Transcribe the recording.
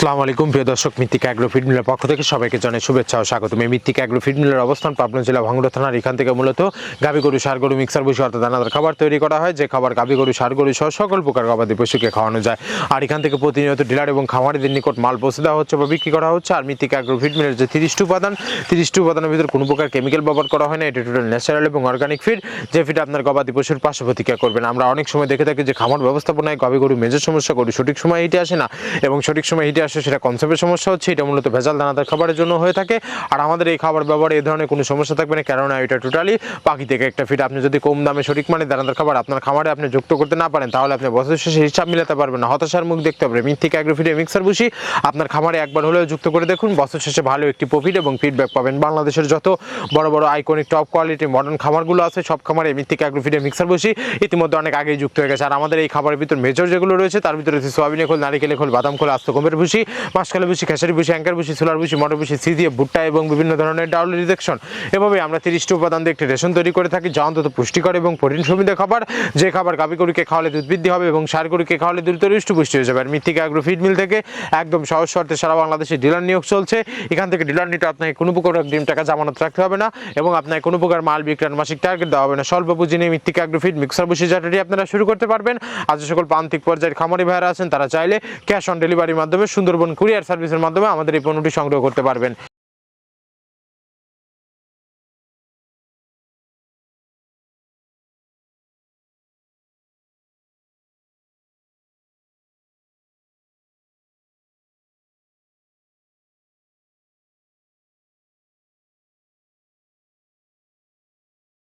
আসসালামু আলাইকুম প্রিয় দর্শক, মৃত্তিকা অ্যাগ্রো ফিড মিলের পক্ষ থেকে সবাইকে জানাই শুভেচ্ছা ও স্বাগতম। এই মৃত্তিকা অ্যাগ্রো ফিড মিলের অবস্থান পাবনা জেলা ভাঙ্গুড়া থানার। এখান থেকে মূলত গাভী গরু, ষাঁড় গরু, মিক্সার ভুসি অর্থাৎ দানাদার খাবার তৈরি করা হয়, যে খাবার গাভী গরু, ষাঁড় গরু সহ সকল প্রকার গবাদি পশুকে খাওয়ানো যায়। আর এখান থেকে প্রতিনিয়ত ডিলার এবং খামারিদের নিকট মাল পৌঁছে দেওয়া হচ্ছে বা বিক্রি করা হচ্ছে। আর মৃত্তিকা অ্যাগ্রো ফিড মিলের যে 30টি উপাদানের ভিতরে কোনো প্রকার কেমিক্যাল ব্যবহার করা হয় না। এটি টোটাল ন্যাচারাল এবং অর্গানিক ফিড, যে ফিড আপনার গবাদি পশুর পার্শ্ব প্রতিক্রিয়া করবেন। আমরা অনেক সময় দেখে থাকি যে খামার ব্যবস্থাপনায় গাভী গরু মেজর সমস্যা, গরু সঠিক সময় হিটে আসে না, এবং সঠিক সময় হিটে আসে সেটা কনসেপ্টের সমস্যা হচ্ছে। এটা মূলত ভেজাল দানাদার খাবারের জন্য হয়ে থাকে। আর আমাদের এই খাবার ব্যবহারে এই ধরনের কোনো সমস্যা থাকবে না, কেননা এটা টোটালি পাখি থেকে একটা ফিড। আপনি যদি কম দামে সঠিক মানে দানাদার খাবার আপনার খামারে আপনি যুক্ত করতে না পারেন, তাহলে আপনি বছর শেষে হিসাব মিলাতে পারবেন না, হতাশার মুখ দেখতে হবে। মৃত্তিকা অ্যাগ্রো ফিডে মিক্সার ভুসি আপনার খামারে একবার হলেও যুক্ত করে দেখুন, বছর শেষে ভালো একটি প্রফিট এবং ফিডব্যাক পাবেন। বাংলাদেশের যত বড় বড় আইকনিক টপ কোয়ালিটি মডার্ন খামারগুলো আছে, সব খামারে মৃত্তিকা অ্যাগ্রো ফিডে মিক্সার ভুসি ইতিমধ্যে অনেক আগেই যুক্ত হয়ে গেছে। আর আমাদের এই খাবারের ভিতর মেজর যেগুলো রয়েছে তার ভিতরে রয়েছে সোয়াবিনের খোল, নারিকেলের খোল, বাদাম খোল, আস্ত গমের ভুসি, মাসকালের ভুসি, খেসারি ভুসি, অ্যাঙ্কার ভুসি, সোলার ভুসি, মটর ভুসি, সিজিএফ, ভুট্টা এবং বিভিন্ন ধরনের ডাউল রিজেকশন। এভাবে আমরা 30টি উপাদান দিয়ে একটি রেশন তৈরি করে থাকি, যা অন্তত পুষ্টিকর এবং প্রোটিন সমৃদ্ধ খাবার, যে খাবার গাভী গরুকে খাওয়ালে দুধ বৃদ্ধি হবে এবং ষাঁড় গরুকে খাওয়ালে দ্রুত হৃষ্টপুষ্টি হয়ে যাবে। আর মৃত্তিকা অ্যাগ্রো ফিড মিল থেকে একদম সহজ শর্তে সারা বাংলাদেশে ডিলার নিয়োগ চলছে। এখান থেকে ডিলার নিতে আপনাকে কোনো প্রকার অগ্রিম টাকা জামানত রাখতে হবে না, এবং আপনাকে কোনো প্রকার মাল বিক্রয়ের মাসিক টার্গেট দেওয়া হবে না। স্বল্প পুঁজি নিয়ে মৃত্তিকা অ্যাগ্রো ফিড মিক্সার ভুসি জাতটি আপনারা শুরু করতে পারবেন। আর যে সকল প্রান্তিক পর্যায়ের খামারি ভাইরা আছেন, তারা চাইলে ক্যাশ অন ডেলিভারির মাধ্যমে সুন্দরবন কুরিয়ার সার্ভিসের মাধ্যমে আমাদের এই পণ্যটি সংগ্রহ করতে পারবেন।